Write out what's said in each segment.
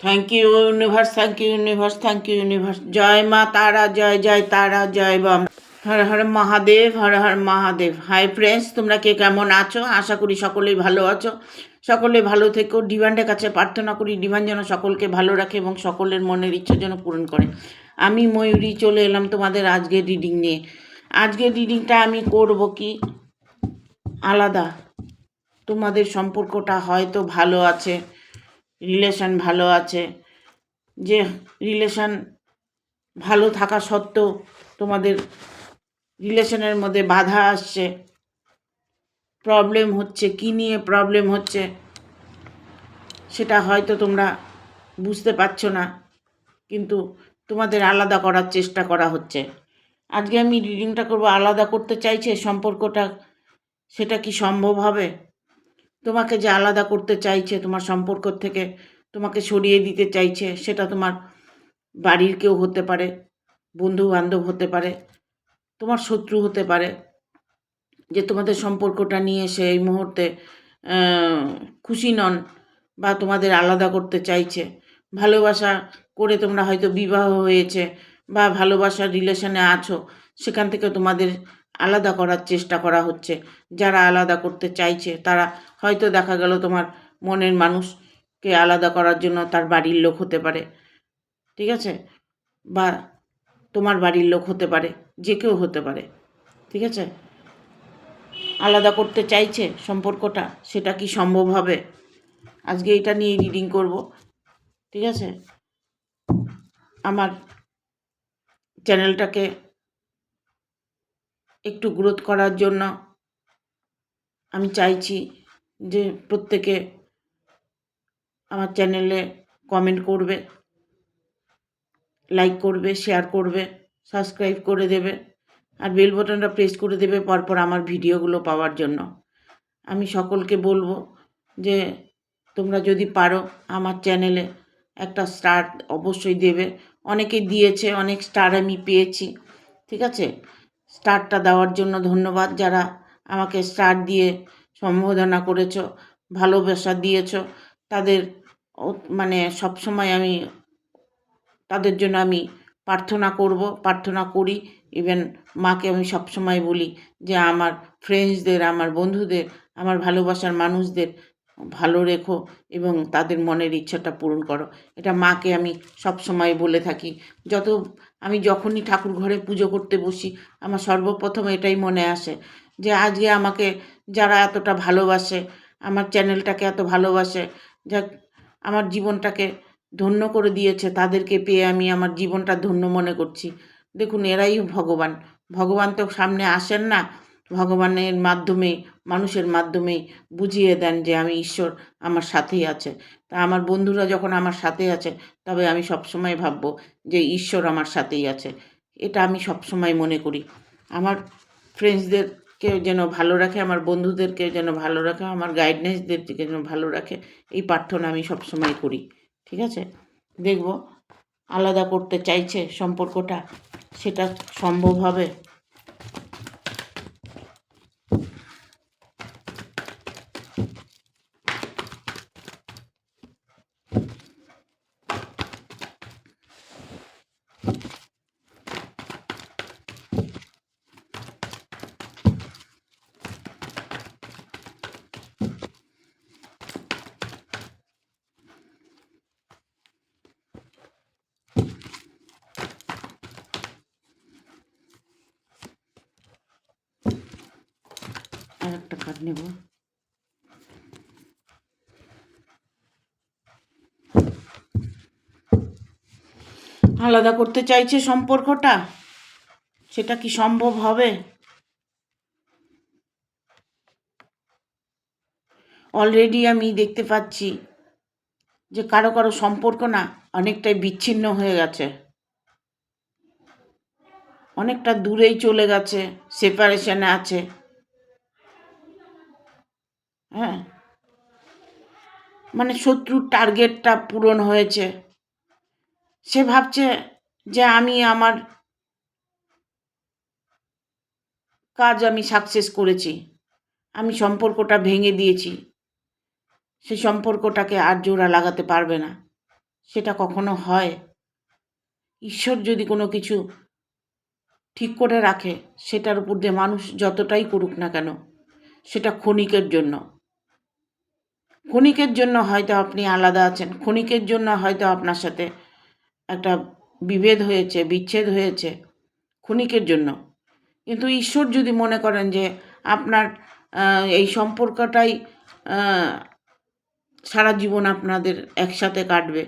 Thank you universe, thank you universe, thank you universe. जय माँ तारा, जय जय तारा, जय বাম। হর হর মহাদেব, হর হর মহাদেব। হাই ফ্রেন্ডস, তোমরা কে কেমন আছো? আশা করি সকলেই ভালো আছো। সকলে ভালো থেকো। ডিভাইনের কাছে প্রার্থনা করি ডিভাইন যেন সকলকে ভালো রাখে এবং সকলের মনের ইচ্ছা যেন পূরণ করে। আমি ময়ূরী চলে এলাম তোমাদের আজকের রিডিং নিয়ে। আজকের রিডিংটা আমি করব কি আলাদা। তোমাদের সম্পর্কটা হয়তো ভালো আছে, রিলেশন ভালো আছে, যে রিলেশন ভালো থাকা সত্ত্বেও তোমাদের রিলেশনের মধ্যে বাধা আসছে, প্রবলেম হচ্ছে। কী নিয়ে প্রবলেম হচ্ছে সেটা হয়তো তোমরা বুঝতে পারছো না, কিন্তু তোমাদের আলাদা করার চেষ্টা করা হচ্ছে। আজকে আমি রিডিংটা করব আলাদা করতে চাইছে সম্পর্কটা, সেটা কি সম্ভব হবে? তোমাকে যে আলাদা করতে চাইছে, তোমার সম্পর্ক থেকে তোমাকে সরিয়ে দিতে চাইছে, সেটা তোমার বাড়ির কেউ হতে পারে, বন্ধু বান্ধব হতে পারে, তোমার শত্রু হতে পারে, যে তোমাদের সম্পর্কটা নিয়ে সে এই মুহূর্তে খুশি নন বা তোমাদের আলাদা করতে চাইছে। ভালোবাসা করে তোমরা হয়তো বিবাহ হয়েছে বা ভালোবাসার রিলেশনে আছো, সেখান থেকে তোমাদের আলাদা করার চেষ্টা করা হচ্ছে। যারা আলাদা করতে চাইছে তারা হয়তো দেখা গেল তোমার মনের মানুষকে আলাদা করার জন্য তার বাড়ির লোক হতে পারে, ঠিক আছে, বা তোমার বাড়ির লোক হতে পারে, যে কেউ হতে পারে, ঠিক আছে। আলাদা করতে চাইছে সম্পর্কটা, সেটা কি সম্ভব হবে? আজকে এটা নিয়ে রিডিং করব, ঠিক আছে। আমার চ্যানেলটাকে একটু গ্রোথ করার জন্য আমি চাইছি যে প্রত্যেকে আমার চ্যানেলে কমেন্ট করবে, লাইক করবে, শেয়ার করবে, সাবস্ক্রাইব করে দেবে, আর বেল বাটনটা প্রেস করে দেবে পরপর আমার ভিডিওগুলো পাওয়ার জন্য। আমি সকলকে বলবো যে তোমরা যদি পারো আমার চ্যানেলে একটা স্টার অবশ্যই দেবে। অনেকে দিয়েছে, অনেক স্টার আমি পেয়েছি, ঠিক আছে। স্টারটা দেওয়ার জন্য ধন্যবাদ। যারা আমাকে স্টার দিয়ে সম্বোধনা করেছো, ভালোবাসা দিয়েছো, তাদের মানে সবসময় আমি তাদের জন্য আমি প্রার্থনা করব, প্রার্থনা করি। ইভেন মাকে আমি সবসময় বলি যে আমার ফ্রেন্ডসদের, আমার বন্ধুদের, আমার ভালোবাসার মানুষদের ভালো রেখো এবং তাদের মনের ইচ্ছাটা পূরণ করো। এটা মাকে আমি সবসময় বলে থাকি। আমি যখনই ঠাকুর ঘরে পুজো করতে বসি, আমার সর্বপ্রথম এটাই মনে আসে যে আজকে আমাকে যারা এতটা ভালোবাসে, আমার চ্যানেলটাকে এত ভালোবাসে, যা আমার জীবনটাকে ধন্য করে দিয়েছে, তাদেরকে পেয়ে আমি আমার জীবনটা ধন্য মনে করছি। দেখুন, এরাই ভগবান। ভগবান তো সামনে আসেন না, ভগবানের মাধ্যমে, মানুষের মাধ্যমেই বুঝিয়ে দেন যে আমি ঈশ্বর আমার সাথেই আছে। তা আমার বন্ধুরা যখন আমার সাথে আছে, তবে আমি সবসময় ভাববো যে ঈশ্বর আমার সাথেই আছে। এটা আমি সবসময় মনে করি। আমার ফ্রেন্ডসদেরকে যেন ভালো রাখে, আমার বন্ধুদেরকে যেন ভালো রাখে, আমার গাইডনেসদেরকে যেন ভালো রাখে, এই প্রার্থনা আমি সবসময় করি, ঠিক আছে। দেখব আলাদা করতে চাইছে সম্পর্কটা, সেটা সম্ভব হবে। আর একটা কার্ড নেব। আলাদা করতে চাইছে সম্পর্কটা, সেটা কি সম্ভব হবে? অলরেডি আমি দেখতে পাচ্ছি যে কারো কারো সম্পর্ক না অনেকটাই বিচ্ছিন্ন হয়ে গেছে, অনেকটা দূরেই চলে গেছে, সেপারেশনে আছে। হ্যাঁ, মানে শত্রুর টার্গেটটা পূরণ হয়েছে। সে ভাবছে যে আমি আমার কাজ আমি সাকসেস করেছি, আমি সম্পর্কটা ভেঙে দিয়েছি, সেই সম্পর্কটাকে আর জোড়া লাগাতে পারবে না। সেটা কখনো হয়? ঈশ্বর যদি কোনো কিছু ঠিক করে রাখে, সেটার উপর দিয়ে মানুষ যতটাই করুক না কেন, সেটা ক্ষণিকের জন্য। ক্ষণিকের জন্য হয়তো আপনি আলাদা আছেন, ক্ষণিকের জন্য হয়তো আপনার সাথে একটা বিভেদ হয়েছে, বিচ্ছেদ হয়েছে, ক্ষণিকের জন্য। কিন্তু ঈশ্বর যদি মনে করেন যে আপনার এই সম্পর্কটাই সারা জীবন আপনাদের একসাথে কাটবে,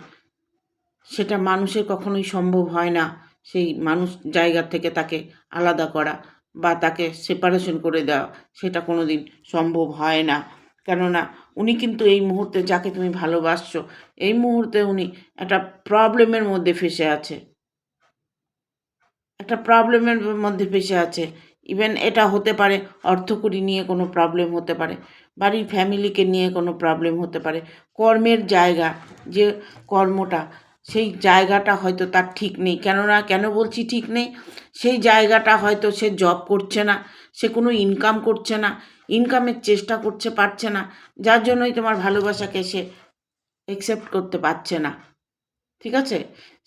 সেটা মানুষের কখনোই সম্ভব হয় না। সেই মানুষ জায়গা থেকে তাকে আলাদা করা বা তাকে সেপারেশন করে দেওয়া, সেটা কোনো দিন সম্ভব হয় না। কেননা উনি কিন্তু এই মুহূর্তে যাকে তুমি ভালোবাসছো, এই মুহূর্তে উনি একটা প্রবলেমের মধ্যে ফেঁসে আছে, একটা প্রবলেমের মধ্যে ফেঁসে আছে। ইভেন এটা হতে পারে অর্থকড়ি নিয়ে কোনো প্রবলেম হতে পারে, বাড়ির ফ্যামিলিকে নিয়ে কোনো প্রবলেম হতে পারে, কর্মের জায়গা, যে কর্মটা, সেই জায়গাটা হয়তো তার ঠিক নেই। কেন বলছি ঠিক নেই? সেই জায়গাটা হয়তো সে জব করছে না, সে কোনো ইনকাম করছে না, ইনকামের চেষ্টা করছে, পারছে না, যার জন্যই তোমার ভালোবাসাকে সে অ্যাকসেপ্ট করতে পারছে না। ঠিক আছে?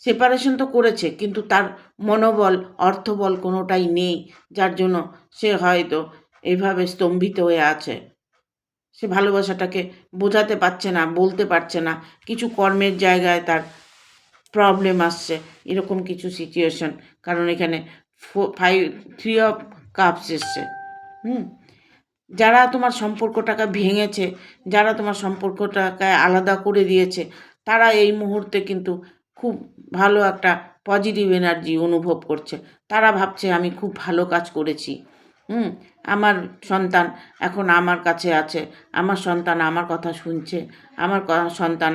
সেপারেশন তো করেছে, কিন্তু তার মনোবল, অর্থবল কোনোটাই নেই, যার জন্য সে হয়তো এইভাবে স্তম্ভিত হয়ে আছে। সে ভালোবাসাটাকে বোঝাতে পারছে না, বলতে পারছে না, কিছু কর্মের জায়গায় তার প্রবলেম আসছে, এরকম কিছু সিচুয়েশন। কারণ এখানে 3 অফ কাপস এসছে। যারা তোমার সম্পর্কটাকে ভেঙেছে, যারা তোমার সম্পর্কটাকে আলাদা করে দিয়েছে, তারা এই মুহূর্তে কিন্তু খুব ভালো একটা পজিটিভ এনার্জি অনুভব করছে। তারা ভাবছে আমি খুব ভালো কাজ করেছি। আমার সন্তান এখন আমার কাছে আছে, আমার সন্তান আমার কথা শুনছে, আমার সন্তান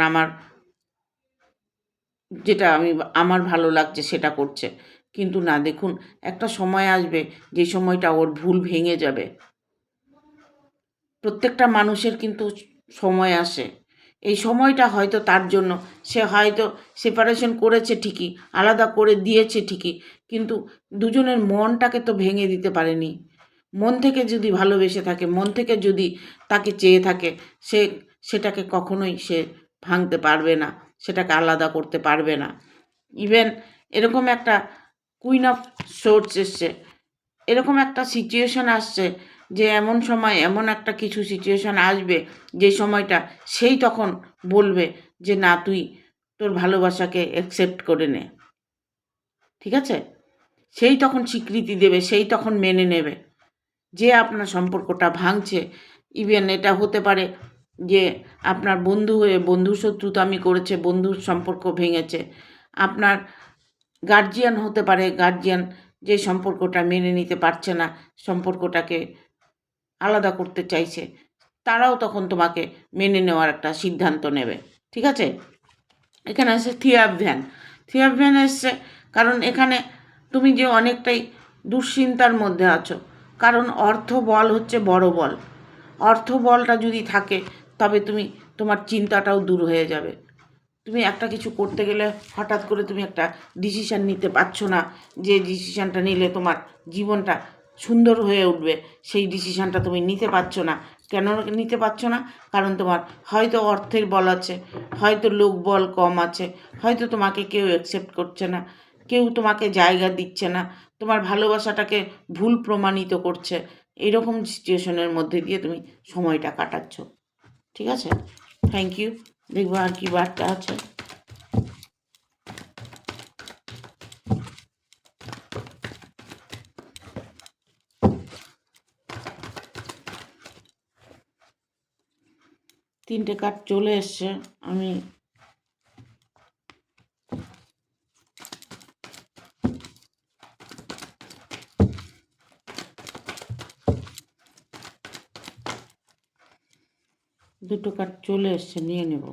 যেটা আমার ভালো লাগছে সেটা করছে। কিন্তু না, দেখুন, একটা সময় আসবে যে সময়টা ওর ভুল ভেঙে যাবে। প্রত্যেকটা মানুষের কিন্তু সময় আসে, এই সময়টা হয়তো তার জন্য সে হয়তো সেপারেশন করেছে ঠিকই, আলাদা করে দিয়েছে ঠিকই, কিন্তু দুজনের মনটাকে তো ভেঙে দিতে পারেনি। মন থেকে যদি ভালোবেসে থাকে, মন থেকে যদি তাকে চেয়ে থাকে, সেটাকে কখনোই সে ভাঙতে পারবে না, সেটাকে আলাদা করতে পারবে না। ইভেন এরকম একটা কুইন অফ সোর্স এসছে, এরকম একটা সিচুয়েশন আসছে যে এমন সময় এমন একটা কিছু সিচুয়েশন আসবে, যে সময়টা সেই তখন বলবে যে না, তুই তোর ভালোবাসাকে অ্যাকসেপ্ট করে নে। ঠিক আছে? সেই তখন স্বীকৃতি দেবে, সেই তখন মেনে নেবে যে আপনার সম্পর্কটা ভাঙছে। ইভেন এটা হতে পারে যে আপনার বন্ধু হয়ে বন্ধুর শত্রুতামি করেছে, বন্ধুর সম্পর্ক ভেঙেছে। আপনার গার্জিয়ান হতে পারে, গার্জিয়ান যে সম্পর্কটা মেনে নিতে পারছে না, সম্পর্কটাকে আলাদা করতে চাইছে, তারাও তখন তোমাকে মেনে নেওয়ার একটা সিদ্ধান্ত নেবে। ঠিক আছে? এখানে আছে থিয়াবধ্যান। থিয়াবধ্যান এসছে কারণ এখানে তুমি যে অনেকটাই দুশ্চিন্তার মধ্যে আছো, কারণ অর্থ বল হচ্ছে বড় বল। অর্থ বলটা যদি থাকে, তবে তোমার চিন্তাটাও দূর হয়ে যাবে। তুমি একটা কিছু করতে গেলে হঠাৎ করে তুমি একটা ডিসিশান নিতে পারছো না, যে ডিসিশানটা নিলে তোমার জীবনটা সুন্দর হয়ে উঠবে, সেই ডিসিশানটা তুমি নিতে পারছো না। কেন নিতে পারছো না? কারণ তোমার হয়তো অর্থের বল আছে, হয়তো লোক বল কম আছে, হয়তো তোমাকে কেউ অ্যাকসেপ্ট করছে না, কেউ তোমাকে জায়গা দিচ্ছে না, তোমার ভালোবাসাটাকে ভুল প্রমাণিত করছে। এইরকম সিচুয়েশনের মধ্যে দিয়ে তুমি সময়টা কাটাচ্ছ। ঠিক আছে? Thank you. দেখবো আর কি বার্তা আছে। তিনটে কার্ড চলে এসছে। আমি দুটো কার্ড চলে এসছে, নিয়ে নেব।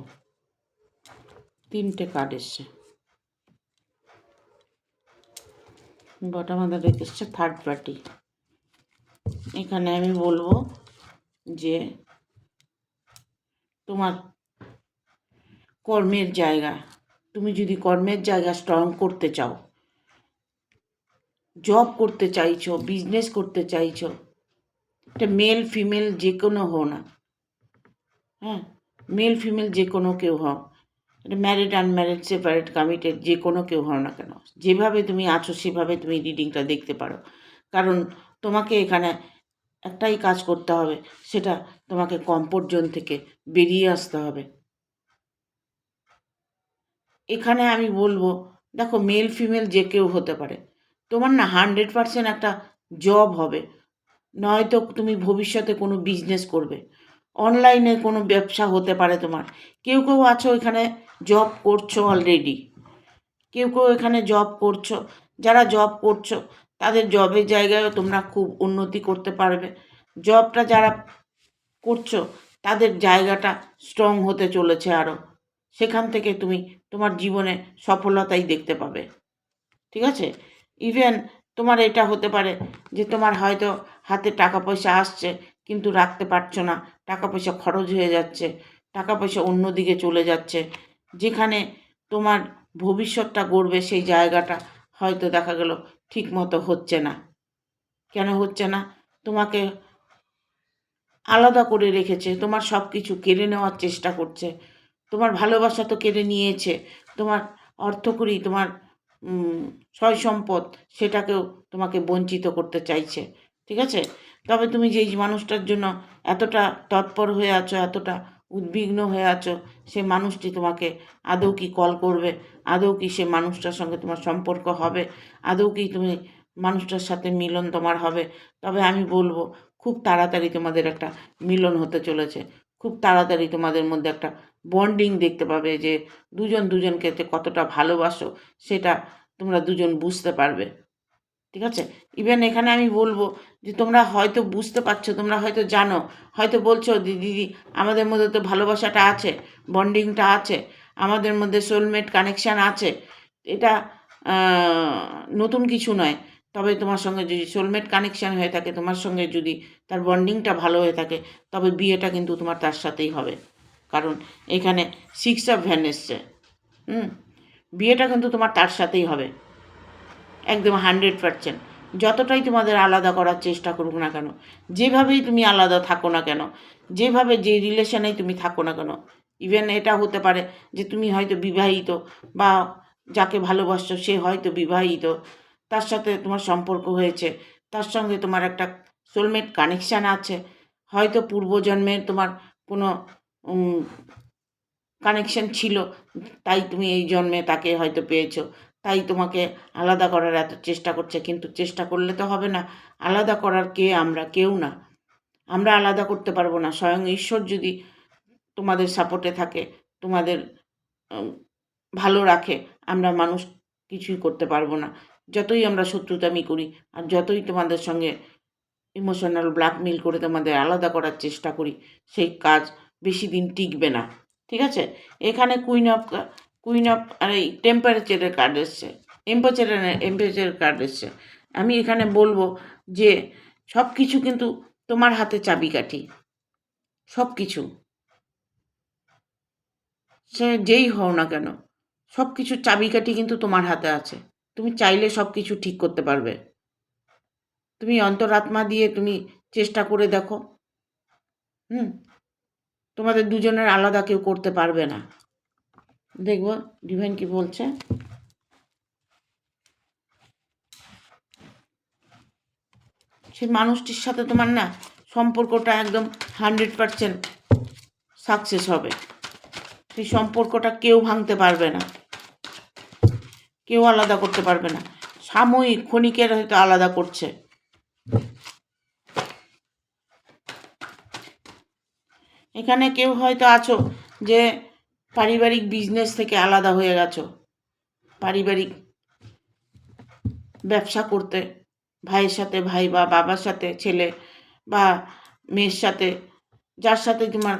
3টে কার্ড এসছে। বটম অফ দ্য ডেক এসছে থার্ড পার্টি। এখানে আমি বলবো যে তোমার কর্মের জায়গা, তুমি যদি কর্মের জায়গা স্ট্রং করতে চাও, জব করতে চাইছো, বিজনেস করতে চাইছো, এটা মেল ফিমেল যে কোনো হও না, হ্যাঁ, মেল ফিমেল যে কোনো কেউ হও, এটা ম্যারিড আনম্যারিড সেপারেট কমিটেড যে কোনো কেউ হও না কেন, যেভাবে তুমি আছো সেভাবে তুমি রিডিংটা দেখতে পারো। কারণ তোমাকে এখানে একটাই কাজ করতে হবে, সেটা তোমাকে কমফোর্ট জোন থেকে বেরিয়ে আসতে হবে। এখানে আমি বলবো, দেখো মেল ফিমেল যে কেউ হতে পারে, তোমার না 100% একটা জব হবে, নয়তো তুমি ভবিষ্যতে কোনো বিজনেস করবে, অনলাইনে কোনো ব্যবসা হতে পারে তোমার। কেউ কেউ আছো এখানে জব করছো অলরেডি, কেউ কেউ এখানে জব করছো, যারা জব করছো তাদের জবের জায়গায়ও তোমরা খুব উন্নতি করতে পারবে। জবটা যারা করছো তাদের জায়গাটা স্ট্রং হতে চলেছে আরও, সেখান থেকে তুমি তোমার জীবনে সফলতাই দেখতে পাবে। ঠিক আছে, ইভেন তোমার এটা হতে পারে যে তোমার হয়তো হাতে টাকা পয়সা আসছে কিন্তু রাখতে পারছো না, টাকা পয়সা খরচ হয়ে যাচ্ছে, টাকা পয়সা অন্যদিকে চলে যাচ্ছে, যেখানে তোমার ভবিষ্যৎটা গড়বে সেই জায়গাটা হয়তো দেখা গেল ঠিক মতো হচ্ছে না। কেন হচ্ছে না? তোমাকে আলাদা করে রেখেছে, তোমার সব কিছু কেড়ে নেওয়ার চেষ্টা করছে, তোমার ভালোবাসা তো কেড়ে নিয়েছে, তোমার অর্থকড়ি, তোমার সয় সম্পদ, সেটাকেও তোমাকে বঞ্চিত করতে চাইছে। ঠিক আছে, তবে তুমি যেই মানুষটার জন্য এতটা তৎপর হয়ে আছো, এতটা উদ্বিগ্ন হয়ে আছো, সে মানুষটি তোমাকে আদৌ কি কল করবে, আদৌ কি সে মানুষটার সঙ্গে তোমার সম্পর্ক হবে, আদৌ কি তুমি মানুষটার সাথে মিলন তোমার হবে, তবে আমি বলবো খুব তাড়াতাড়ি তোমাদের একটা মিলন হতে চলেছে, খুব তাড়াতাড়ি তোমাদের মধ্যে একটা বন্ডিং দেখতে পাবে, যে দুজন দুজনকে কতটা ভালোবাসো সেটা তোমরা দুজন বুঝতে পারবে। ঠিক আছে, ইভেন এখানে আমি বলবো যে তোমরা হয়তো বুঝতে পারছো, তোমরা হয়তো জানো, হয়তো বলছো দিদি আমাদের মধ্যে তো ভালোবাসাটা আছে, বন্ডিংটা আছে, আমাদের মধ্যে সোলমেট কানেকশান আছে, এটা নতুন কিছু নয়। তবে তোমার সঙ্গে যদি সোলমেট কানেকশান হয়ে থাকে, তোমার সঙ্গে যদি তার বন্ডিংটা ভালো হয়ে থাকে, তবে বিয়েটা কিন্তু তোমার তার সাথেই হবে। কারণ এখানে 6 অফ ভ্যান এসছে। বিয়েটা কিন্তু তোমার তার সাথেই হবে, একদম 100%। যতটাই তোমাদের আলাদা করার চেষ্টা করুক না কেন, যেভাবেই তুমি আলাদা থাকো না কেন, যেভাবে যে রিলেশনেই তুমি থাকো না কেন, ইভেন এটা হতে পারে যে তুমি হয়তো বিবাহিত, বা যাকে ভালোবাসছো সে হয়তো বিবাহিত, তার সাথে তোমার সম্পর্ক হয়েছে, তার সঙ্গে তোমার একটা সোলমেট কানেকশান আছে, হয়তো পূর্বজন্মের তোমার কোনো কানেকশান ছিল, তাই তুমি এই জন্মে তাকে হয়তো পেয়েছো, তাই তোমাকে আলাদা করার এত চেষ্টা করছে। কিন্তু চেষ্টা করলে তো হবে না, আলাদা করার কে? আমরা কেউ না, আমরা আলাদা করতে পারবো না। স্বয়ং ঈশ্বর যদি তোমাদের সাপোর্টে থাকে, তোমাদের ভালো রাখে, আমরা মানুষ কিছুই করতে পারবো না। যতই আমরা শত্রুতামি করি, আর যতই তোমাদের সঙ্গে ইমোশনাল ব্ল্যাকমেল করে তোমাদের আলাদা করার চেষ্টা করি, সেই কাজ বেশি দিন টিকবে না। ঠিক আছে, এখানে কুইন অফ আর এই টেম্পারেচারের কার্ড এসছে, এম্পারেচারের কার্ড এসছে। আমি এখানে বলবো যে সব কিছু কিন্তু তোমার হাতে চাবিকাঠি, সব কিছু, সে যেই হও না কেন, সব কিছুর চাবিকাঠি কিন্তু তোমার হাতে আছে। তুমি চাইলে সব কিছু ঠিক করতে পারবে। তুমি অন্তরাত্মা দিয়ে তুমি চেষ্টা করে দেখো, তোমাদের দুজনের আলাদা কেউ করতে পারবে না। দেখবো ডিভাইন কি বলছে। সেই মানুষটির সাথে তোমার না সম্পর্কটা একদম 100% সাকসেস হবে। সেই সম্পর্কটা কেউ ভাঙতে পারবে না, কেউ আলাদা করতে পারবে না। সাময়িক ক্ষণিকের হয়তো আলাদা করছে, এখানে কেউ হয়তো আছো যে পারিবারিক বিজনেস থেকে আলাদা হয়ে গেছো, পারিবারিক ব্যবসা করতে, ভাইয়ের সাথে ভাই, বা বাবার সাথে ছেলে, বা মেয়ের সাথে, যার সাথে তোমার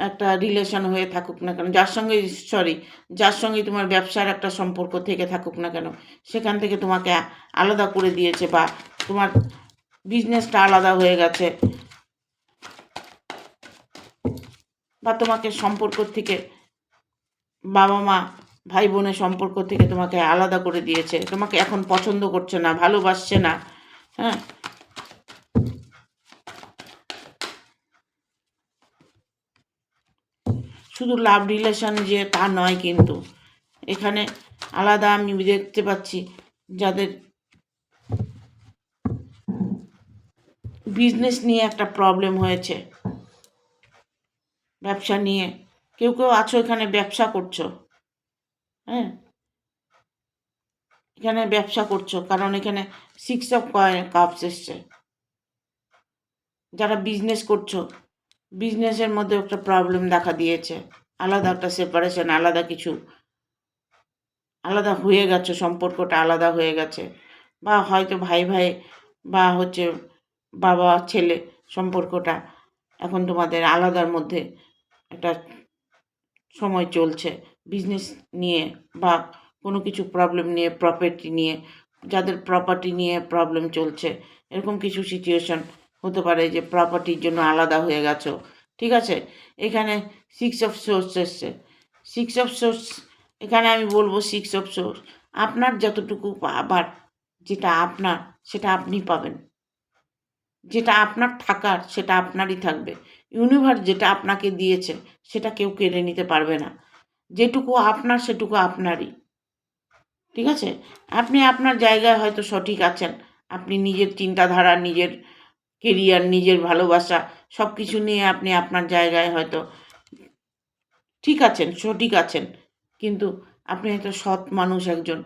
একটা রিলেশন হয়ে থাকুক না কেন, যার সঙ্গে তোমার ব্যবসার একটা সম্পর্ক থেকে থাকুক না কেন, সেখান থেকে তোমাকে আলাদা করে দিয়েছে বা তোমার বিজনেসটা আলাদা হয়ে গেছে, বা তোমাকে সম্পর্ক থেকে বাবা মা ভাই বোনের সম্পর্ক থেকে তোমাকে আলাদা করে দিয়েছে, তোমাকে এখন পছন্দ করছে না, ভালোবাসছে না। হ্যাঁ, শুধু লাভ রিলেশন যে তা নয়, কিন্তু এখানে আলাদা আমি দেখতে পাচ্ছি যাদের বিজনেস নিয়ে একটা প্রবলেম হয়েছে, ব্যবসা নিয়ে কেউ কেউ আছো এখানে ব্যবসা করছো। হ্যাঁ, এখানে ব্যবসা করছো, কারণ এখানে 6 অফ কাপস এসছে। যারা বিজনেস করছো, বিজনেসের মধ্যে একটা প্রবলেম দেখা দিয়েছে, আলাদা একটা সেপারেশন, আলাদা কিছু, আলাদা হয়ে গেছে, সম্পর্কটা আলাদা হয়ে গেছে, বা হয়তো ভাই ভাই বা হচ্ছে বাবা ছেলে সম্পর্কটা এখন তোমাদের আলাদার মধ্যে একটা সময় চলছে, বিজনেস নিয়ে বা কোনো কিছু প্রবলেম নিয়ে, প্রপার্টি নিয়ে, যাদের প্রপার্টি নিয়ে প্রবলেম চলছে, এরকম কিছু সিচুয়েশন হতে পারে যে প্রপার্টির জন্য আলাদা হয়ে গেছো। ঠিক আছে, এখানে 6 অফ সোর্স এসছে। 6 অফ সোর্স, এখানে আমি বলবো 6 অফ সোর্স, আপনার যতটুকু পাবার, যেটা আপনার সেটা আপনি পাবেন, যেটা আপনার থাকার সেটা আপনারই থাকবে। ইউনিভার্স যেটা আপনাকে দিয়েছে সেটা কেউ কেড়ে নিতে পারবে না, যেটুকু আপনার সেটুকু আপনারই। ঠিক আছে, আপনি আপনার জায়গায় হয়তো সঠিক আছেন, আপনি নিজের চিন্তাধারা, নিজের কেরিয়ার, নিজের ভালোবাসা সব কিছু নিয়ে আপনি আপনার জায়গায় হয়তো ঠিক আছেন, সঠিক আছেন, কিন্তু আপনি হয়তো সৎ মানুষ একজন।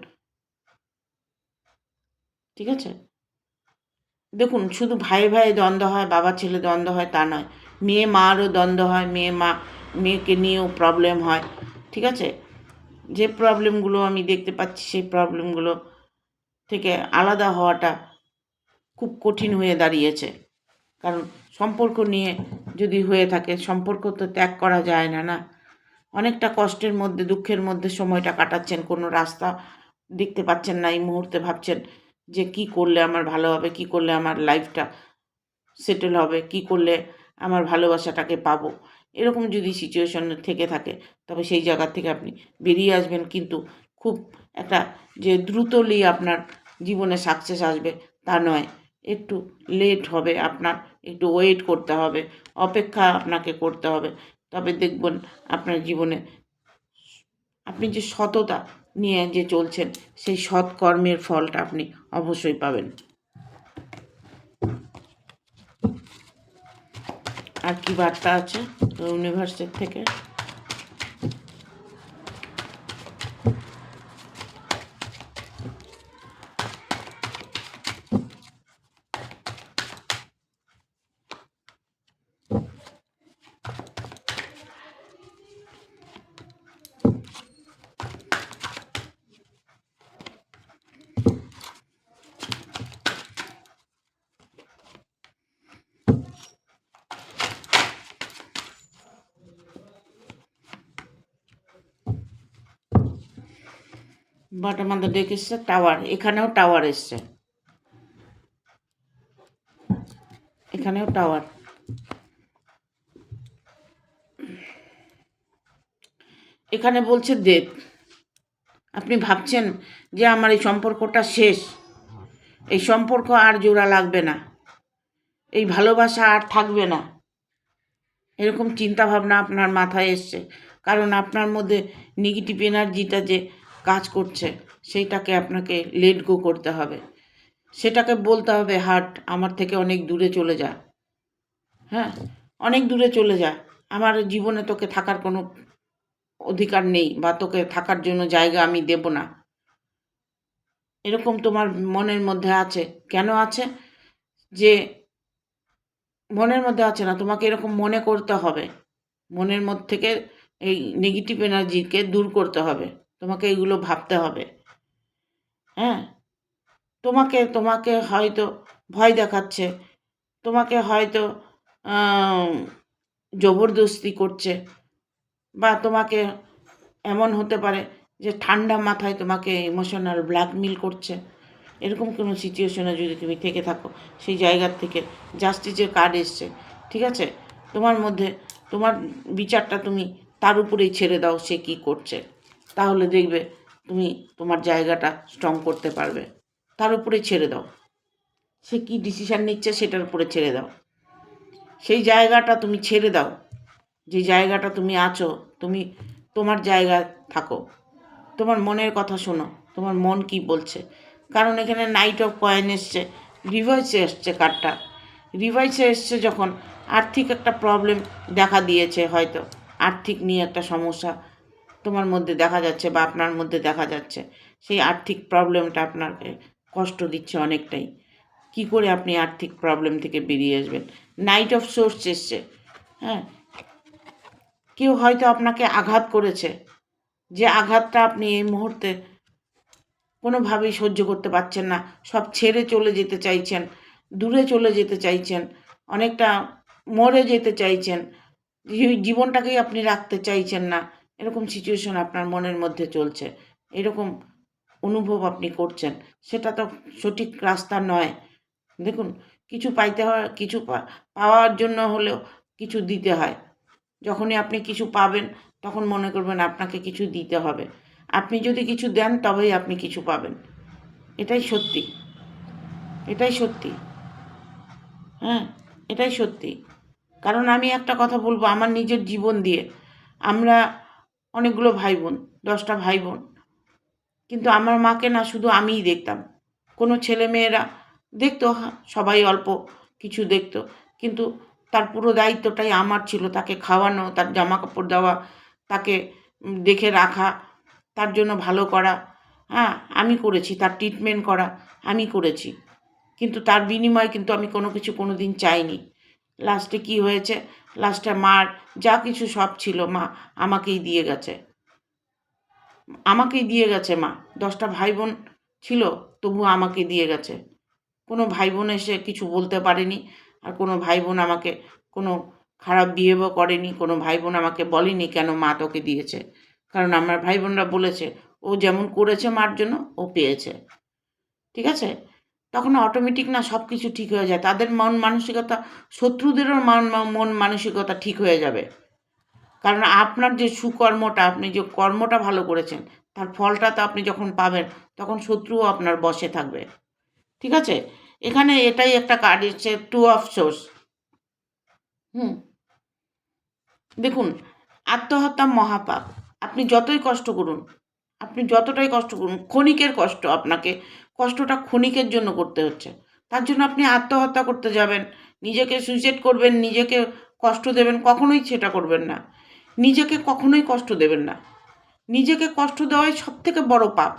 ঠিক আছে, দেখুন, শুধু ভাই ভাই দ্বন্দ্ব হয়, বাবা ছেলে দ্বন্দ্ব হয় তা নয়, মেয়ে মারও দ্বন্দ্ব হয়, মেয়েকে নিয়েও প্রবলেম হয়। ঠিক আছে, যে প্রবলেমগুলো আমি দেখতে পাচ্ছি সেই প্রবলেমগুলো থেকে আলাদা হওয়াটা খুব কঠিন হয়ে দাঁড়িয়েছে, কারণ সম্পর্ক নিয়ে যদি হয়ে থাকে, সম্পর্ক তো ত্যাগ করা যায় না, না? অনেকটা কষ্টের মধ্যে, দুঃখের মধ্যে সময়টা কাটাচ্ছেন, কোনো রাস্তা দেখতে পাচ্ছেন না, এই মুহূর্তে ভাবছেন যে কি করলে আমার ভালো হবে, কি করলে আমার লাইফটা সেটেল হবে, কি করলে আমার ভালোবাসাটাকে পাবো। এরকম যদি সিচুয়েশন থেকে থাকে, তবে সেই জায়গা থেকে আপনি বেরিয়ে আসবেন, কিন্তু খুব একটা যে দ্রুতলি আপনার জীবনে সাকসেস আসবে তা নয়, একটু লেট হবে, আপনার একটু ওয়েট করতে হবে, অপেক্ষা আপনাকে করতে হবে, তবে দেখবেন আপনার জীবনে আপনি যে সততা নিয়ে যে চলছেন, সেই সৎ কর্মের ফলটা আপনি অবশ্যই পাবেন। আর কি বার্তা আছে ইউনিভার্সের থেকে? বটম অফ দ্য ডেক এসছে টাওয়ার, এখানেও টাওয়ার এসছে, এখানেও টাওয়ার। এখানে বলছে ডেথ। আপনি ভাবছেন যে আমার এই সম্পর্কটা শেষ, এই সম্পর্ক আর জোড়া লাগবে না, এই ভালোবাসা আর থাকবে না, এরকম চিন্তা ভাবনা আপনার মাথায় এসছে, কারণ আপনার মধ্যে নেগেটিভ এনার্জিটা যে কাজ করছে সেইটাকে আপনাকে লেট গো করতে হবে, সেটাকে বলতে হবে হার্ট আমার থেকে অনেক দূরে চলে যা। হ্যাঁ, অনেক দূরে চলে যা, আমার জীবনে তোকে থাকার কোনো অধিকার নেই, বা তোকে থাকার জন্য জায়গা আমি দেব না। এরকম তোমার মনের মধ্যে আছে, কেন আছে? যে মনের মধ্যে আছে না, তোমাকে এরকম মনে করতে হবে, মনের মধ্যে থেকে এই নেগেটিভ এনার্জিকে দূর করতে হবে, তোমাকে এগুলো ভাবতে হবে। হ্যাঁ, তোমাকে তোমাকে হয়তো ভয় দেখাচ্ছে, তোমাকে হয়তো জবরদস্তি করছে, বা তোমাকে এমন হতে পারে যে ঠান্ডা মাথায় তোমাকে ইমোশনাল ব্ল্যাকমেল করছে। এরকম কোনো সিচুয়েশনে যদি তুমি থেকে থাকো, সেই জায়গার থেকে জাস্টিসের কার্ড এসছে, ঠিক আছে? তোমার মধ্যে তোমার বিচারটা তুমি তার উপরেই ছেড়ে দাও, সে কি করছে, তাহলে দেখবে তুমি তোমার জায়গাটা স্ট্রং করতে পারবে। তার উপরেই ছেড়ে দাও, সে কি ডিসিশান নিচ্ছে সেটার উপরে ছেড়ে দাও। সেই জায়গাটা তুমি ছেড়ে দাও, যে জায়গাটা তুমি আছো, তুমি তোমার জায়গায় থাকো, তোমার মনের কথা শোনো, তোমার মন কি বলছে। কারণ এখানে নাইট অফ কয়েন এসছে, রিভার্সে এসছে কার্ডটা। রিভার্সে এসছে যখন আর্থিক একটা প্রবলেম দেখা দিয়েছে, হয়তো আর্থিক নিয়ে একটা সমস্যা তোমার মধ্যে দেখা যাচ্ছে বা আপনার মধ্যে দেখা যাচ্ছে। সেই আর্থিক প্রবলেমটা আপনাকে কষ্ট দিচ্ছে অনেকটাই। কি করে আপনি আর্থিক প্রবলেম থেকে বেরিয়ে আসবেন? নাইট অফ সোর্স এসছে। হ্যাঁ, কেউ হয়তো আপনাকে আঘাত করেছে, যে আঘাতটা আপনি এই মুহূর্তে কোনোভাবেই সহ্য করতে পারছেন না, সব ছেড়ে চলে যেতে চাইছেন, দূরে চলে যেতে চাইছেন, অনেকটা মরে যেতে চাইছেন, জীবনটাকেই আপনি রাখতে চাইছেন না। এরকম সিচুয়েশন আপনার মনের মধ্যে চলছে, এরকম অনুভব আপনি করছেন। সেটা তো সঠিক রাস্তা নয়। দেখুন, কিছু পাইতে হয়, কিছু পাওয়ার জন্য হলেও কিছু দিতে হয়। যখনই আপনি কিছু পাবেন, তখন মনে করবেন আপনাকে কিছু দিতে হবে। আপনি যদি কিছু দেন, তবেই আপনি কিছু পাবেন। এটাই সত্যি, এটাই সত্যি। হ্যাঁ, এটাই সত্যি। কারণ আমি একটা কথা বলবো আমার নিজের জীবন দিয়ে। আমরা অনেকগুলো ভাই বোন, 10টা ভাই বোন। কিন্তু আমার মাকে না শুধু আমিই দেখতাম। কোনো ছেলেমেয়েরা দেখতো, সবাই অল্প কিছু দেখতো, কিন্তু তার পুরো দায়িত্বটাই আমার ছিল। তাকে খাওয়ানো, তার জামা কাপড় দেওয়া, তাকে দেখে রাখা, তার জন্য ভালো করা। হ্যাঁ, আমি করেছি, তার ট্রিটমেন্ট করা আমি করেছি। কিন্তু তার বিনিময়ে কিন্তু আমি কোনো কিছু কোনো দিন চাইনি। লাস্টে কি হয়েছে? লাস্টে মার যা কিছু সব ছিল মা আমাকেই দিয়ে গেছে, আমাকেই দিয়ে গেছে মা। 10টা ভাই বোন ছিল, তবু আমাকে দিয়ে গেছে। কোনো ভাই বোন এসে কিছু বলতে পারেনি, আর কোনো ভাই বোন আমাকে কোনো খারাপ বিহেভও করেনি, কোনো ভাই বোন আমাকে বলেনি কেন মা তোকে দিয়েছে। কারণ আমার ভাই বোনরা বলেছে ও যেমন করেছে মার জন্য ও পেয়েছে, ঠিক আছে? তখন অটোমেটিক না সব কিছু ঠিক হয়ে যায়। তাদের মন মানসিকতা, শত্রুদেরও মন মানসিকতা ঠিক হয়ে যাবে। কারণ আপনার যে সুকর্মটা, আপনি যে কর্মটা ভালো করেছেন, তার ফলটা তো আপনি যখন পাবেন, তখন শত্রুও আপনার বশে থাকবে, ঠিক আছে? এখানে এটাই একটা কার্ড এসছে, 2 অফ সোর্স। হুম, দেখুন, আত্মহত্যা মহাপাপ। আপনি যতই কষ্ট করুন, আপনি যতটাই কষ্ট করুন, ক্ষণিকের কষ্ট, আপনাকে কষ্টটা ক্ষণিকের জন্য করতে হচ্ছে। তার জন্য আপনি আত্মহত্যা করতে যাবেন, নিজেকে সুইসাইড করবেন, নিজেকে কষ্ট দেবেন, কখনোই সেটা করবেন না। নিজেকে কখনোই কষ্ট দেবেন না। নিজেকে কষ্ট দেওয়াই সবথেকে বড় পাপ।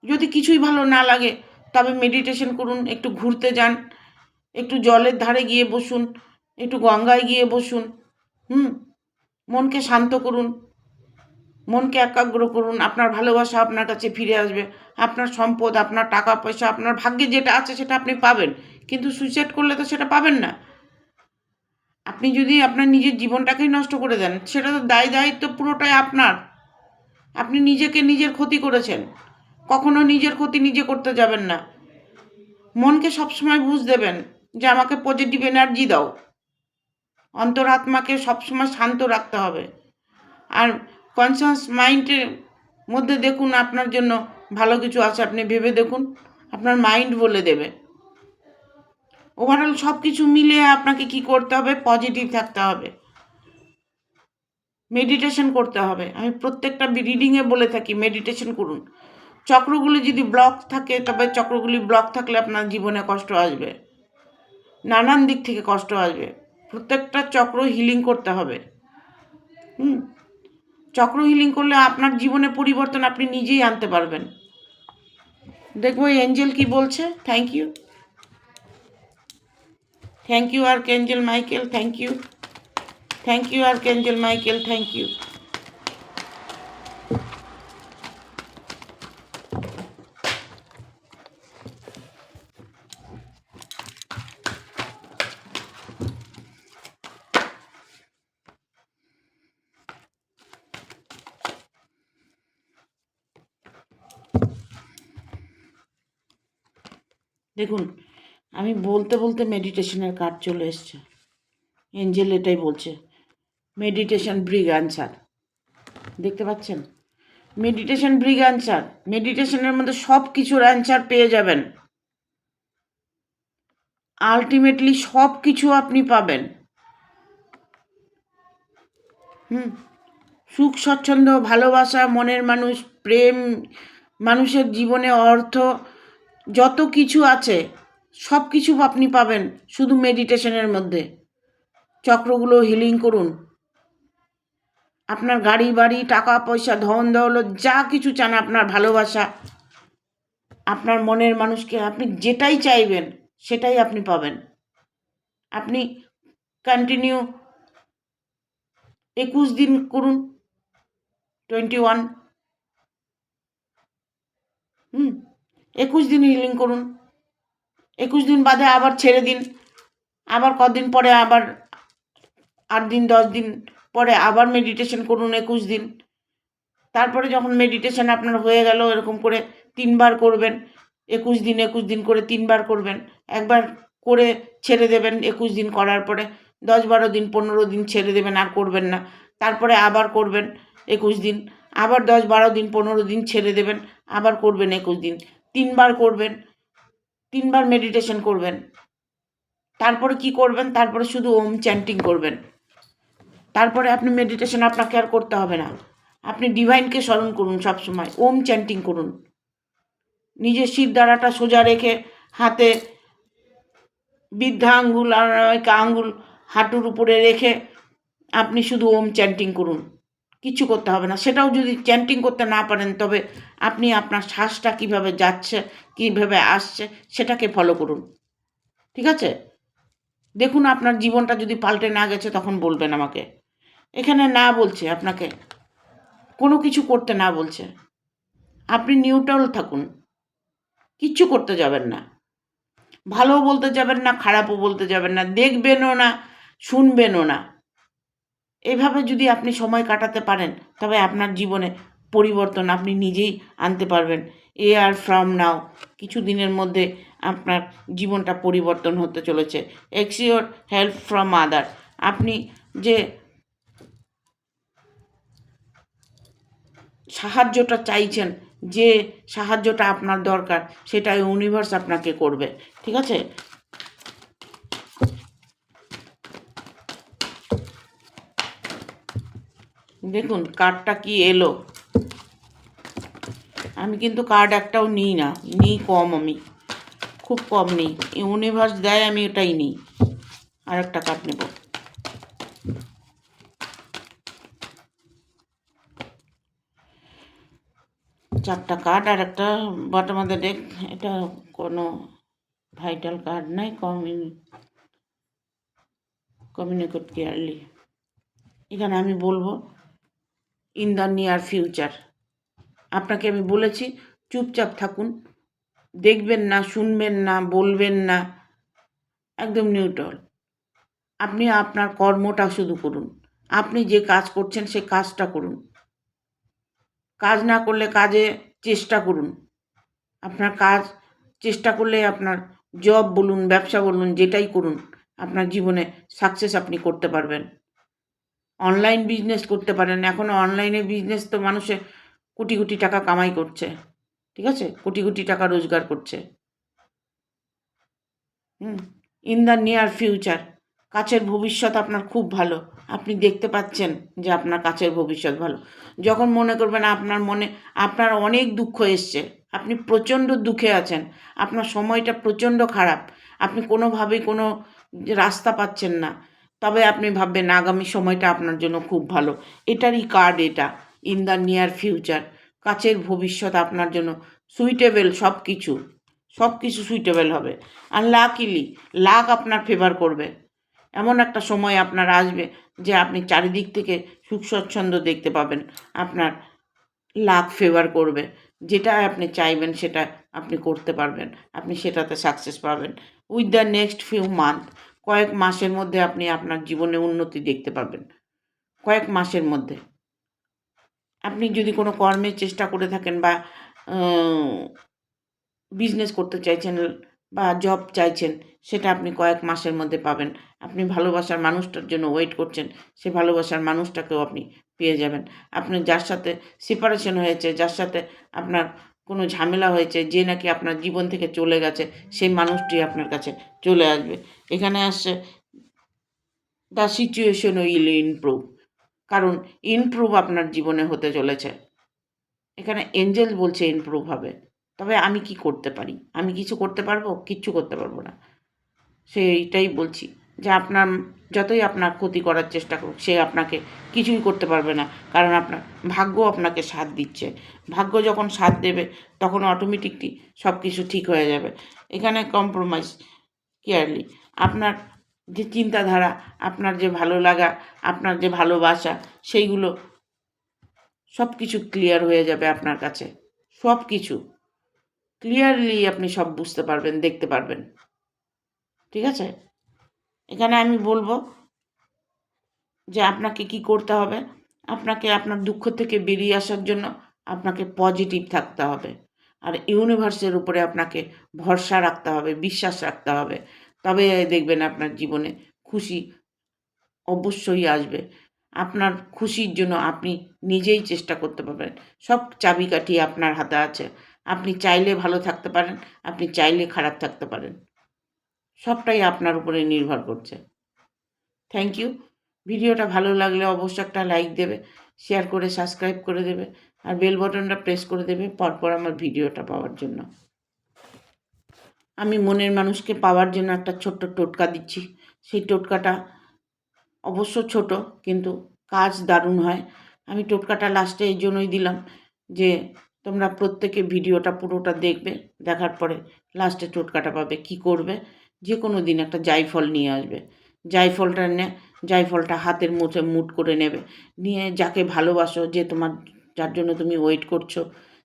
যদি কিছুই ভালো না লাগে, তবে মেডিটেশন করুন, একটু ঘুরতে যান, একটু জলের ধারে গিয়ে বসুন, একটু গঙ্গায় গিয়ে বসুন। হুম, মনকে শান্ত করুন, মনকে একাগ্র করুন। আপনার ভালোবাসা আপনার কাছে ফিরে আসবে। আপনার সম্পদ, আপনার টাকা পয়সা, আপনার ভাগ্যে যেটা আছে সেটা আপনি পাবেন। কিন্তু সুইসাইড করলে তো সেটা পাবেন না। আপনি যদি আপনার নিজের জীবনটাকেই নষ্ট করে দেন, সেটা তো দায়িত্ব পুরোটাই আপনার। আপনি নিজেকে নিজের ক্ষতি করেছেন। কখনো নিজের ক্ষতি নিজে করতে যাবেন না। মনকে সবসময় বুঝ দেবেন যে আমাকে পজিটিভ এনার্জি দাও। অন্তরাত্মাকে সবসময় শান্ত রাখতে হবে। আর কনসাস মাইন্ডের মধ্যে দেখুন আপনার জন্য ভালো কিছু আছে, আপনি ভেবে দেখুন, আপনার মাইন্ড বলে দেবে। ওভারঅল সব কিছু মিলিয়ে আপনাকে কি করতে হবে? পজিটিভ থাকতে হবে, মেডিটেশন করতে হবে। আমি প্রত্যেকটা রিডিংয়ে বলে থাকি মেডিটেশন করুন। চক্রগুলি যদি ব্লক থাকে, তবে চক্রগুলি ব্লক থাকলে আপনার জীবনে কষ্ট আসবে, নানান দিক থেকে কষ্ট আসবে। প্রত্যেকটা চক্র হিলিং করতে হবে। চক্র হিলিং করলে আপনার জীবনে পরিবর্তন আপনি নিজেই আনতে পারবেন। দেখবো এঞ্জেল কি বলছে। Thank you, thank you archangel Michael, thank you, thank you archangel Michael, thank you. দেখুন, আমি বলতে বলতে মেডিটেশনের কার্ড চলে এসছে। এঞ্জেল এটাই বলছে, মেডিটেশন ব্রিগ অ্যান্সার। দেখতে পাচ্ছেন, মেডিটেশন ব্রিগ অ্যান্সার। মেডিটেশনের মধ্যে সব কিছুর অ্যান্সার পেয়ে যাবেন। আলটিমেটলি সব কিছু আপনি পাবেন। সুখ স্বচ্ছন্দ, ভালোবাসা, মনের মানুষ, প্রেম, মানুষের জীবনে অর্থ, যত কিছু আছে সব কিছু আপনি পাবেন শুধু মেডিটেশনের মধ্যে। চক্রগুলো হিলিং করুন। আপনার গাড়ি বাড়ি, টাকা পয়সা, ধন দৌলত, যা কিছু চান, আপনার ভালোবাসা, আপনার মনের মানুষকে আপনি যেটাই চাইবেন সেটাই আপনি পাবেন। আপনি কন্টিনিউ 21 দিন করুন, 21 21 দিন হিলিং করুন। 21 দিন বাদে আবার ছেড়ে দিন। আবার কদিন পরে আবার 8 দিন 10 দিন পরে আবার মেডিটেশন করুন 21 দিন। তারপরে যখন মেডিটেশন আপনার হয়ে গেল, এরকম করে 3 বার করবেন। 21 দিন 21 দিন করে 3 বার করবেন। একবার করে ছেড়ে দেবেন 21 দিন করার পরে, 10-12 দিন 15 দিন ছেড়ে দেবেন, আর করবেন না। তারপরে আবার করবেন 21 দিন, আবার 10-12 দিন 15 দিন ছেড়ে দেবেন, আবার করবেন 21 দিন। 3 বার করবেন, 3 বার মেডিটেশন করবেন। তারপরে কি করবেন? তারপরে শুধু ওম চ্যান্টিং করবেন। তারপরে আপনি মেডিটেশন আপনাকে আর করতে হবে না। আপনি ডিভাইনকে স্মরণ করুন সবসময়, ওম চ্যান্টিং করুন। নিজের শির দ্বারাটা সোজা রেখে হাতে বৃদ্ধা আঙ্গুল আর আঙ্গুল হাঁটুর উপরে রেখে আপনি শুধু ওম চ্যান্টিং করুন। কিছু করতে হবে না। সেটাও যদি চ্যান্টিং করতে না পারেন, তবে আপনি আপনার শ্বাসটা কীভাবে যাচ্ছে, কীভাবে আসছে, সেটাকে ফলো করুন। ঠিক আছে? দেখুন, আপনার জীবনটা যদি পাল্টে না গেছে তখন বলবেন আমাকে। এখানে না বলছে আপনাকে, কোনো কিছু করতে না বলছে। আপনি নিউট্রাল থাকুন, কিচ্ছু করতে যাবেন না। ভালোও বলতে যাবেন না, খারাপও বলতে যাবেন না, দেখবেনও না, শুনবেনও না। এভাবে যদি আপনি সময় কাটাতে পারেন, তবে আপনার জীবনে পরিবর্তন আপনি নিজেই আনতে পারবেন। আর ফ্রম নাও, কিছু দিনের মধ্যে আপনার জীবনটা পরিবর্তন হতে চলেছে। এক্সিওর হেল্প ফ্রম আদার। আপনি যে সাহায্যটা চাইছেন, যে সাহায্যটা আপনার দরকার, সেটা ইউনিভার্স আপনাকে করবে। ঠিক আছে? দেখুন কার্ডটা কি এলো। আমি কিন্তু কার্ড একটাও নিই না, নিই কম, আমি খুব কম নিই। ইউনিভার্স দেয়, আমি ওটাই নিই। আর একটা কার্ড নেব। চারটা কার্ড আর একটা বটম অফ দ্য ডেক। এটা কোনো ভাইটাল কার্ড নাই, কমিউনিকেট ক্লিয়ারলি। এখানে আমি বলবো ইন দ্য নিয়ার ফিউচার। আপনাকে আমি বলেছি চুপচাপ থাকুন, দেখবেন না, শুনবেন না, বলবেন না, একদম নিউট্রাল। আপনি আপনার কর্মটা শুধু করুন। আপনি যে কাজ করছেন সে কাজটা করুন। কাজ না করলে কাজে চেষ্টা করুন। আপনার কাজ চেষ্টা করলে আপনার জব বলুন, ব্যবসা বলুন, যেটাই করুন, আপনার জীবনে সাকসেস আপনি করতে পারবেন। অনলাইন বিজনেস করতে পারেন। এখন অনলাইনে বিজনেস তো মানুষে কোটি কোটি টাকা কামাই করছে। ঠিক আছে? কোটি কোটি টাকা রোজগার করছে। ইন দ্য নিয়ার ফিউচার, কাছের ভবিষ্যৎ আপনার খুব ভালো। আপনি দেখতে পাচ্ছেন যে আপনার কাছের ভবিষ্যৎ ভালো। যখন মনে করবেন আপনার অনেক দুঃখ এসছে, আপনি প্রচণ্ড দুঃখে আছেন, আপনার সময়টা প্রচণ্ড খারাপ, আপনি কোনোভাবেই কোনো রাস্তা পাচ্ছেন না, তবে আপনি ভাববেন আগামী সময়টা আপনার জন্য খুব ভালো। এটারই কার্ড এটা, ইন দ্য নিয়ার ফিউচার। কাছের ভবিষ্যৎ আপনার জন্য সুইটেবল, সব কিছু সুইটেবল হবে। আর লাক আপনার ফেভার করবে। এমন একটা সময় আপনার আসবে যে আপনি চারিদিক থেকে সুখ স্বচ্ছন্দ দেখতে পাবেন। আপনার লাক ফেভার করবে। যেটা আপনি চাইবেন সেটা আপনি করতে পারবেন। আপনি সেটাতে সাকসেস পাবেন। With the next few month, কয়েক মাসের মধ্যে আপনি আপনার জীবনে উন্নতি দেখতে পাবেন। কয়েক মাসের মধ্যে আপনি যদি কোনো কর্মের চেষ্টা করে থাকেন বা বিজনেস করতে চাইছেন, বা জব চাইছেন, সেটা আপনি কয়েক মাসের মধ্যে পাবেন। আপনি ভালোবাসার মানুষটার জন্য ওয়েট করছেন, সে ভালোবাসার মানুষটাকেও আপনি পেয়ে যাবেন। আপনি যার সাথে সেপারেশন হয়েছে, যার সাথে আপনার কোনো ঝামেলা হয়েছে, যে নাকি আপনার জীবন থেকে চলে গেছে, সেই মানুষটি আপনার কাছে চলে আসবে। এখানে আসছে দ্য সিচুয়েশন উইল ইমপ্রুভ, কারণ ইমপ্রুভ আপনার জীবনে হতে চলেছে। এখানে এঞ্জেল বলছে ইমপ্রুভ হবে। তবে আমি কি করতে পারি? আমি কিছু করতে পারবো? কিচ্ছু করতে পারবো না। সেইটাই বলছি যে আপনার যতই আপনার ক্ষতি করার চেষ্টা করুক, সে আপনাকে কিছুই করতে পারবে না, কারণ আপনার ভাগ্য আপনাকে সাথ দিচ্ছে। ভাগ্য যখন সাথ দেবে তখন অটোমেটিকলি সব কিছু ঠিক হয়ে যাবে। এখানে কম্প্রোমাইজ কেয়ারলি আপনার যে চিন্তাধারা, আপনার যে ভালো লাগা, আপনার যে ভালোবাসা, সেইগুলো সব কিছু ক্লিয়ার হয়ে যাবে আপনার কাছে। সব কিছু ক্লিয়ারলি আপনি সব বুঝতে পারবেন, দেখতে পারবেন। ঠিক আছে? এখানে আমি বলবো যে আপনাকে কি করতে হবে, আপনাকে আপনার দুঃখ থেকে বেরিয়ে আসার জন্য আপনাকে পজিটিভ থাকতে হবে, আর ইউনিভার্সের উপরে আপনাকে ভরসা রাখতে হবে, বিশ্বাস রাখতে হবে। তবে দেখবেন আপনার জীবনে খুশি অবশ্যই আসবে। আপনার খুশির জন্য আপনি নিজেই চেষ্টা করতে পারবেন। সব চাবিকাঠি আপনার হাতে আছে। আপনি চাইলে ভালো থাকতে পারেন, আপনি চাইলে খারাপ থাকতে পারেন। সবটাই আপনার উপরে নির্ভর করছে। Thank you. ভিডিওটা ভালো লাগলে অবশ্যই একটা লাইক দেবে, শেয়ার করে সাবস্ক্রাইব করে দেবে, আর বেল বাটনটা প্রেস করে দেবে পরপর আমার ভিডিওটা পাওয়ার জন্য। আমি মনের মানুষকে পাওয়ার জন্য একটা ছোট্ট টোটকা দিচ্ছি। সেই টোটকাটা অবশ্য ছোট, কিন্তু কাজ দারুণ হয়। আমি টোটকাটা লাস্টে এই জন্যই দিলাম যে তোমরা প্রত্যেকে ভিডিওটা পুরোটা দেখবে, দেখার পরে লাস্টে টোটকাটা পাবে। কি করবে? যে কোনো দিন একটা জায়ফল নিয়ে আসবে। জায়ফলটা হাতের মুঠে মুঠ করে নেবে, নিয়ে যাকে ভালোবাসো, যে তোমার, যার জন্য তুমি ওয়েট করছো,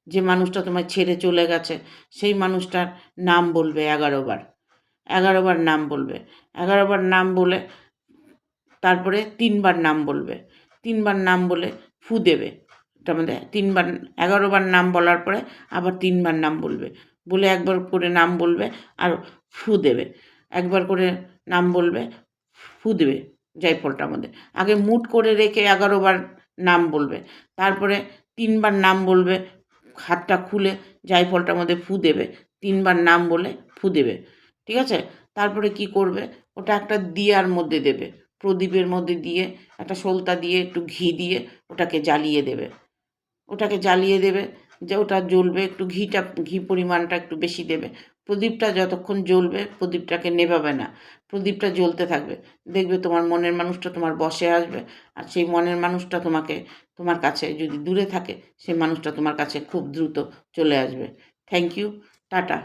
যে মানুষটা তোমার ছেড়ে চলে গেছে, সেই মানুষটার নাম বলবে 11 বার। 11 বার নাম বলবে। 11 বার নাম বলে তারপরে 3 বার নাম বলবে। 3 বার নাম বলে ফু দেবে। তার মধ্যে 3 বার, 11 বার নাম বলার পরে আবার 3 বার নাম বলবে। বলে একবার করে নাম বলবে আর ফু দেবে। একবার করে নাম বলবে, ফু দেবে জায়ফলটার মধ্যে। আগে মুট করে রেখে 11 বার নাম বলবে। তারপরে 3 বার নাম বলবে, হাতটা খুলে জায়ফলটার মধ্যে ফু দেবে। 3 বার নাম বলে ফু দেবে। ঠিক আছে? তারপরে কি করবে? ওটা একটা দিয়ার মধ্যে দেবে। প্রদীপের মধ্যে দিয়ে, একটা সলতা দিয়ে, একটু ঘি দিয়ে ওটাকে জ্বালিয়ে দেবে। ওটাকে জ্বালিয়ে দেবে, যে ওটা জ্বলবে, একটু ঘি পরিমাণটা একটু বেশি দেবে। প্রদীপটা যতক্ষণ জ্বলবে প্রদীপটাকে নেভাবে না, প্রদীপটা জ্বলতে থাকবে। দেখবে তোমার মনের মানুষটা তোমার বশে আসবে, আর সেই মনের মানুষটা তোমার কাছে যদি দূরে থাকে, সেই মানুষটা তোমার কাছে খুব দ্রুত চলে আসবে। Thank you. টাটা।